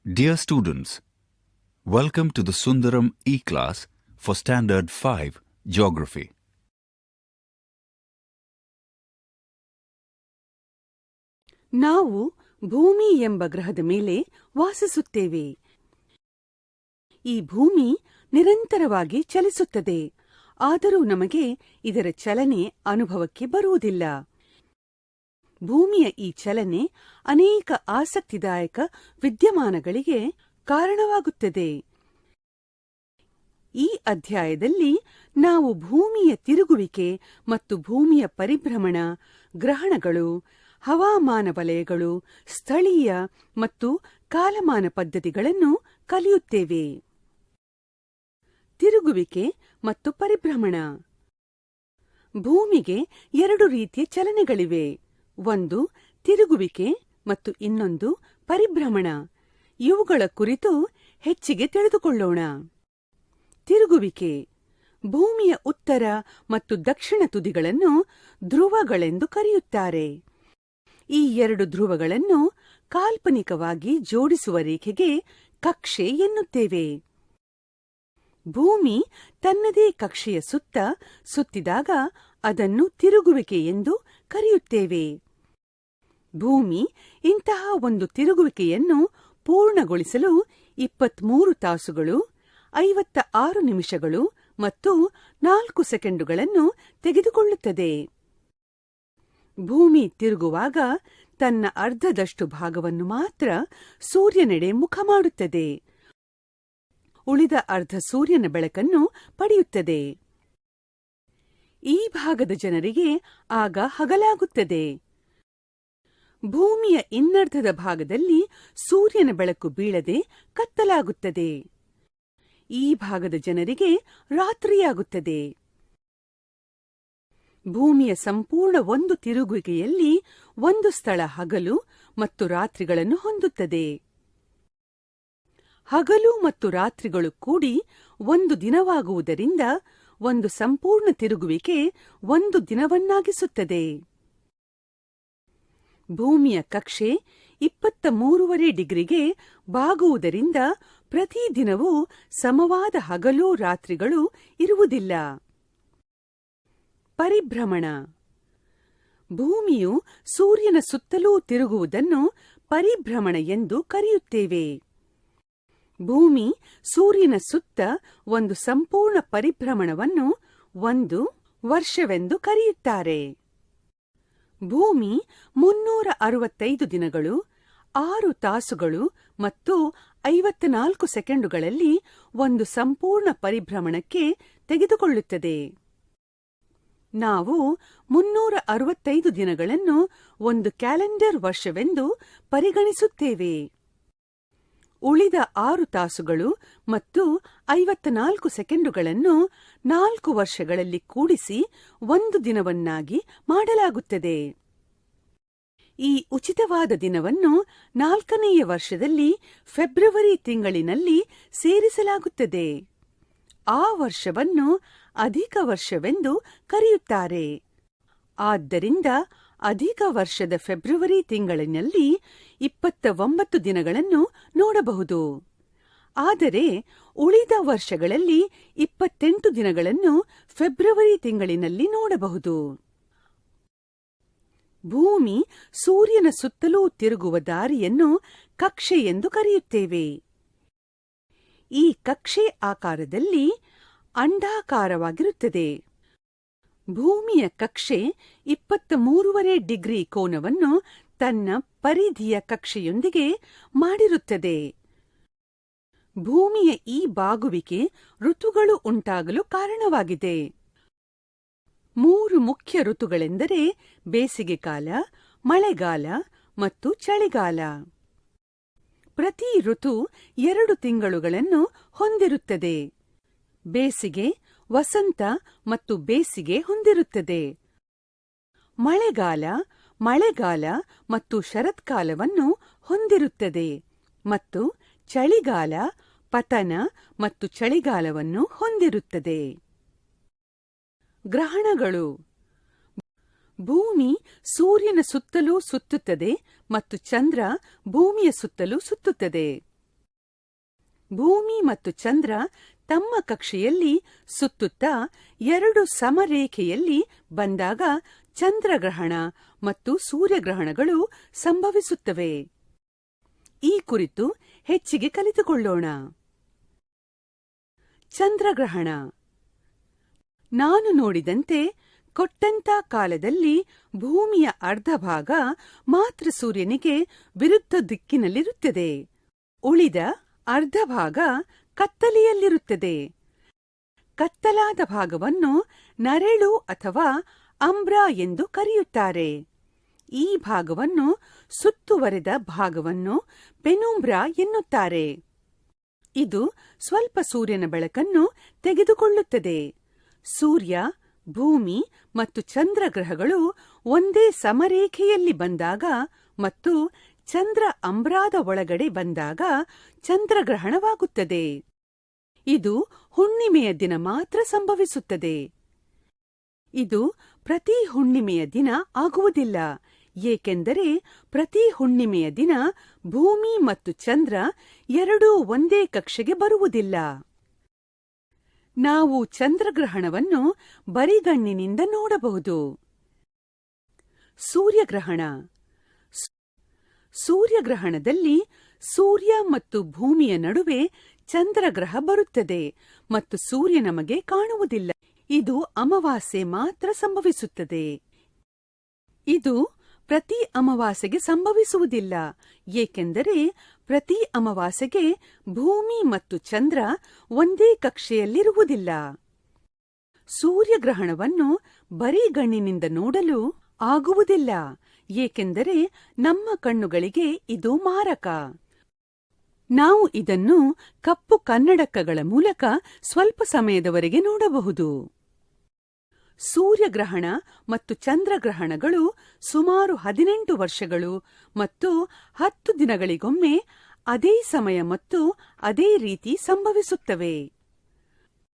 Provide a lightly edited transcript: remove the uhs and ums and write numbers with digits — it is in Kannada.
Dear students, welcome to the Sundaram E-Class for Standard 5 Geography. ನಾವು ಭೂಮಿ ಎಂಬ ಗ್ರಹದ ಮೇಲೆ ವಾಸಿಸುತ್ತೇವೆ. ಈ ಭೂಮಿ ನಿರಂತರವಾಗಿ ಚಲಿಸುತ್ತದೆ. ಆದರೂ ನಮಗೆ ಇದರ ಚಲನೆ ಅನುಭವಕ್ಕೆ ಬರುವುದಿಲ್ಲ. ಭೂಮಿಯ ಈ ಚಲನೆ ಅನೇಕ ಆಸಕ್ತಿದಾಯಕ ವಿದ್ಯಮಾನಗಳಿಗೆ ಕಾರಣವಾಗುತ್ತದೆ. ಈ ಅಧ್ಯಾಯದಲ್ಲಿ ನಾವು ಭೂಮಿಯ ತಿರುಗುವಿಕೆ ಮತ್ತು ಭೂಮಿಯ ಪರಿಭ್ರಮಣ, ಗ್ರಹಣಗಳು, ಹವಾಮಾನ ವಲಯಗಳು, ಸ್ಥಳೀಯ ಮತ್ತು ಕಾಲಮಾನ ಪದ್ಧತಿಗಳನ್ನು ಕಲಿಯುತ್ತೇವೆ. ತಿರುಗುವಿಕೆ ಮತ್ತು ಪರಿಭ್ರಮಣ. ಭೂಮಿಗೆ ಎರಡು ರೀತಿಯ ಚಲನೆಗಳಿವೆ. ಒಂದು ತಿರುಗುವಿಕೆ ಮತ್ತು ಇನ್ನೊಂದು ಪರಿಭ್ರಮಣ. ಇವುಗಳ ಕುರಿತು ಹೆಚ್ಚಿಗೆ ತಿಳಿದುಕೊಳ್ಳೋಣ. ತಿರುಗುವಿಕೆ. ಭೂಮಿಯ ಉತ್ತರ ಮತ್ತು ದಕ್ಷಿಣ ತುದಿಗಳನ್ನು ಧ್ರುವಗಳೆಂದು ಕರೆಯುತ್ತಾರೆ. ಈ ಎರಡು ಧ್ರುವಗಳನ್ನು ಕಾಲ್ಪನಿಕವಾಗಿ ಜೋಡಿಸುವ ರೇಖೆಗೆ ಕಕ್ಷೆ ಎನ್ನುತ್ತೇವೆ. ಭೂಮಿ ತನ್ನದೇ ಕಕ್ಷೆಯ ಸುತ್ತ ಸುತ್ತಿದಾಗ ಅದನ್ನು ತಿರುಗುವಿಕೆ ಎಂದು ಕರೆಯುತ್ತೇವೆ. ಭೂಮಿ ಇಂತಹ ಒಂದು ತಿರುಗುವಿಕೆಯನ್ನು ಪೂರ್ಣಗೊಳಿಸಲು 23 ತಾಸುಗಳು, 56 ನಿಮಿಷಗಳು ಮತ್ತು 4 ಸೆಕೆಂಡುಗಳನ್ನು ತೆಗೆದುಕೊಳ್ಳುತ್ತದೆ. ಭೂಮಿ ತಿರುಗುವಾಗ ತನ್ನ ಅರ್ಧದಷ್ಟು ಭಾಗವನ್ನು ಮಾತ್ರ ಸೂರ್ಯನೆಡೆ ಮುಖ ಮಾಡುತ್ತದೆ. ಉಳಿದ ಅರ್ಧ ಸೂರ್ಯನ ಬೆಳಕನ್ನು ಪಡೆಯುತ್ತದೆ. ಈ ಭಾಗದ ಜನರಿಗೆ ಆಗ ಹಗಲಾಗುತ್ತದೆ. ಭೂಮಿಯ ಇನ್ನರ್ಧದ ಭಾಗದಲ್ಲಿ ಸೂರ್ಯನ ಬೆಳಕು ಬೀಳದೆ ಕತ್ತಲಾಗುತ್ತದೆ. ಈ ಭಾಗದ ಜನರಿಗೆ ರಾತ್ರಿಯಾಗುತ್ತದೆ. ಭೂಮಿಯ ಸಂಪೂರ್ಣ ಒಂದು ತಿರುಗುವಿಕೆಯಲ್ಲಿ ಒಂದು ಸ್ಥಳ ಹಗಲು ಮತ್ತು ರಾತ್ರಿಗಳನ್ನು ಹೊಂದುತ್ತದೆ. ಹಗಲು ಮತ್ತು ರಾತ್ರಿಗಳು ಕೂಡಿ ಒಂದು ದಿನವಾಗುವುದರಿಂದ ಒಂದು ಸಂಪೂರ್ಣ ತಿರುಗುವಿಕೆ ಒಂದು ದಿನವನ್ನಾಗಿಸುತ್ತದೆ. ಭೂಮಿಯ ಕಕ್ಷೆ 23.5 ಡಿಗ್ರಿಗೆ ಬಾಗುವುದರಿಂದ ಪ್ರತಿ ದಿನವೂ ಸಮವಾದ ಹಗಲು ರಾತ್ರಿಗಳು ಇರುವುದಿಲ್ಲ. ಪರಿಭ್ರಮಣ. ಭೂಮಿಯು ಸೂರ್ಯನ ಸುತ್ತಲೂ ತಿರುಗುವುದನ್ನು ಪರಿಭ್ರಮಣ ಎಂದು ಕರೆಯುತ್ತೇವೆ. ಭೂಮಿ ಸೂರ್ಯನ ಸುತ್ತ ಒಂದು ಸಂಪೂರ್ಣ ಪರಿಭ್ರಮಣವನ್ನು 1 ವರ್ಷವೆಂದು ಕರೆಯುತ್ತಾರೆ. ಭೂಮಿ 365 ದಿನಗಳು, 6 ತಾಸುಗಳು ಮತ್ತು 54 ಸೆಕೆಂಡುಗಳಲ್ಲಿ ಒಂದು ಸಂಪೂರ್ಣ ಪರಿಭ್ರಮಣಕ್ಕೆ ತೆಗೆದುಕೊಳ್ಳುತ್ತದೆ. ನಾವು 365 ದಿನಗಳನ್ನು ಒಂದು ಕ್ಯಾಲೆಂಡರ್ ವರ್ಷವೆಂದು ಪರಿಗಣಿಸುತ್ತೇವೆ. ಉಳಿದ 6 ತಾಸುಗಳು ಮತ್ತು 54 ಸೆಕೆಂಡುಗಳನ್ನು 4 ವರ್ಷಗಳಲ್ಲಿ ಕೂಡಿಸಿ ಒಂದು ದಿನವನ್ನಾಗಿ ಮಾಡಲಾಗುತ್ತದೆ. ಈ ಉಚಿತವಾದ ದಿನವನ್ನು 4ನೆಯ ವರ್ಷದಲ್ಲಿ ಫೆಬ್ರವರಿ ತಿಂಗಳಿನಲ್ಲಿ ಸೇರಿಸಲಾಗುತ್ತದೆ. ಆ ವರ್ಷವನ್ನು ಅಧಿಕ ವರ್ಷವೆಂದು ಕರೆಯುತ್ತಾರೆ. ಆದ್ದರಿಂದ ಅಧಿಕ ವರ್ಷದ ಫೆಬ್ರವರಿ ತಿಂಗಳಿನಲ್ಲಿ 29 ದಿನಗಳನ್ನು ನೋಡಬಹುದು. ಆದರೆ ಉಳಿದ ವರ್ಷಗಳಲ್ಲಿ 28 ದಿನಗಳನ್ನು ಫೆಬ್ರವರಿ ತಿಂಗಳಿನಲ್ಲಿ ನೋಡಬಹುದು. ಭೂಮಿ ಸೂರ್ಯನ ಸುತ್ತಲೂ ತಿರುಗುವ ದಾರಿಯನ್ನು ಕಕ್ಷೆ ಎಂದು ಕರೆಯುತ್ತೇವೆ. ಈ ಕಕ್ಷೆ ಆಕಾರದಲ್ಲಿ ಅಂಡಾಕಾರವಾಗಿರುತ್ತದೆ. ಭೂಮಿಯ ಕಕ್ಷೆ 23.5 ಡಿಗ್ರಿ ಕೋನವನ್ನು ತನ್ನ ಪರಿಧಿಯ ಕಕ್ಷೆಯೊಂದಿಗೆ ಮಾಡಿರುತ್ತದೆ. ಭೂಮಿಯ ಈ ಬಾಗುವಿಕೆ ಋತುಗಳು ಉಂಟಾಗಲು ಕಾರಣವಾಗಿದೆ. 3 ಮುಖ್ಯ ಋತುಗಳೆಂದರೆ ಬೇಸಿಗೆಕಾಲ, ಮಳೆಗಾಲ ಮತ್ತು ಚಳಿಗಾಲ. ಪ್ರತಿ ಋತು 2 ತಿಂಗಳುಗಳನ್ನು ಹೊಂದಿರುತ್ತದೆ. ಬೇಸಿಗೆ, ವಸಂತ ಮತ್ತು ಬೇಸಿಗೆ ಹೊಂದಿರುತ್ತದೆ. ಮಳೆಗಾಲ ಮತ್ತು ಶರತ್ಕಾಲವನ್ನು ಹೊಂದಿರುತ್ತದೆ ಮತ್ತು ಚಳಿಗಾಲ, ಪತನ ಮತ್ತು ಚಳಿಗಾಲವನ್ನು ಹೊಂದಿರುತ್ತದೆ. ಗ್ರಹಣಗಳು. ಭೂಮಿ ಸೂರ್ಯನ ಸುತ್ತಲೂ ಸುತ್ತುತ್ತದೆ ಮತ್ತು ಚಂದ್ರ ಭೂಮಿಯ ಸುತ್ತಲೂ ಸುತ್ತುತ್ತದೆ. ಭೂಮಿ ಮತ್ತು ಚಂದ್ರ ತಮ್ಮ ಕಕ್ಷೆಯಲ್ಲಿ ಸುತ್ತುತ್ತಾ ಎರಡು ಸಮರೇಖೆಯಲ್ಲಿ ಬಂದಾಗ ಚಂದ್ರಗ್ರಹಣ ಮತ್ತು ಸೂರ್ಯಗ್ರಹಣಗಳು ಸಂಭವಿಸುತ್ತವೆ. ಈ ಕುರಿತು ಹೆಚ್ಚಿಗೆ ಕಲಿತುಕೊಳ್ಳೋಣ. ಚಂದ್ರಗ್ರಹಣ. ನಾನು ನೋಡಿದಂತೆ ಕೊಟ್ಟಂತ ಕಾಲದಲ್ಲಿ ಭೂಮಿಯ ಅರ್ಧ ಭಾಗ ಮಾತ್ರ ಸೂರ್ಯನಿಗೆ ವಿರುದ್ಧ ದಿಕ್ಕಿನಲ್ಲಿರುತ್ತದೆ. ಉಳಿದ ಅರ್ಧ ಭಾಗ ಕತ್ತಲೆಯಲ್ಲಿರುತ್ತದೆ. ಕತ್ತಲಾದ ಭಾಗವನ್ನು ನರೆಳು ಅಥವಾ ಅಂಬ್ರ ಎಂದು ಕರೆಯುತ್ತಾರೆ. ಈ ಭಾಗವನ್ನು ಸುತ್ತುವರೆದ ಭಾಗವನ್ನು ಪೆನುಂಬ್ರ ಎನ್ನುತ್ತಾರೆ. ಇದು ಸ್ವಲ್ಪ ಸೂರ್ಯನ ಬೆಳಕನ್ನು ತೆಗೆದುಕೊಳ್ಳುತ್ತದೆ. ಸೂರ್ಯ, ಭೂಮಿ ಮತ್ತು ಚಂದ್ರಗ್ರಹಗಳು ಒಂದೇ ಸಮರೇಖೆಯಲ್ಲಿ ಬಂದಾಗ ಮತ್ತು ಚಂದ್ರ ಅಂಬ್ರಾದ ಒಳಗಡೆ ಬಂದಾಗ ಚಂದ್ರಗ್ರಹಣವಾಗುತ್ತದೆ. ಇದು ಹುಣ್ಣಿಮೆಯ ದಿನ ಮಾತ್ರ ಸಂಭವಿಸುತ್ತದೆ. ಇದು ಪ್ರತಿ ಹುಣ್ಣಿಮೆಯ ದಿನ ಆಗುವುದಿಲ್ಲ, ಏಕೆಂದರೆ ಪ್ರತಿ ಹುಣ್ಣಿಮೆಯ ದಿನ ಭೂಮಿ ಮತ್ತು ಚಂದ್ರ ಎರಡೂ ಒಂದೇ ಕಕ್ಷೆಗೆ ಬರುವುದಿಲ್ಲ. ನಾವು ಚಂದ್ರಗ್ರಹಣವನ್ನು ಬರಿಗಣ್ಣಿನಿಂದ ನೋಡಬಹುದು. ಸೂರ್ಯಗ್ರಹಣ. ಸೂರ್ಯಗ್ರಹಣದಲ್ಲಿ ಸೂರ್ಯ ಮತ್ತು ಭೂಮಿಯ ನಡುವೆ ಚಂದ್ರಗ್ರಹ ಬರುತ್ತದೆ ಮತ್ತು ಸೂರ್ಯ ನಮಗೆ ಕಾಣುವುದಿಲ್ಲ. ಇದು ಅಮಾವಾಸ್ಯೆ ಮಾತ್ರ ಸಂಭವಿಸುತ್ತದೆ. ಇದು ಪ್ರತಿ ಅಮಾವಾಸ್ಯೆಗೆ ಸಂಭವಿಸುವುದಿಲ್ಲ, ಏಕೆಂದರೆ ಪ್ರತಿ ಅಮಾವಾಸ್ಯೆಗೆ ಭೂಮಿ ಮತ್ತು ಚಂದ್ರ ಒಂದೇ ಕಕ್ಷೆಯಲ್ಲಿರುವುದಿಲ್ಲ. ಸೂರ್ಯಗ್ರಹಣವನ್ನು ಬರಿಗಣ್ಣಿನಿಂದ ನೋಡಲು ಆಗುವುದಿಲ್ಲ, ಏಕೆಂದರೆ ನಮ್ಮ ಕಣ್ಣುಗಳಿಗೆ ಇದು ಮಾರಕ. ನಾವು ಇದನ್ನು ಕಪ್ಪು ಕನ್ನಡಕಗಳ ಮೂಲಕ ಸ್ವಲ್ಪ ಸಮಯದವರೆಗೆ ನೋಡಬಹುದು. ಸೂರ್ಯಗ್ರಹಣ ಮತ್ತು ಚಂದ್ರಗ್ರಹಣಗಳು ಸುಮಾರು 18 ವರ್ಷಗಳು ಮತ್ತು 10 ದಿನಗಳಿಗೊಮ್ಮೆ ಅದೇ ಸಮಯ ಮತ್ತು ಅದೇ ರೀತಿ ಸಂಭವಿಸುತ್ತವೆ.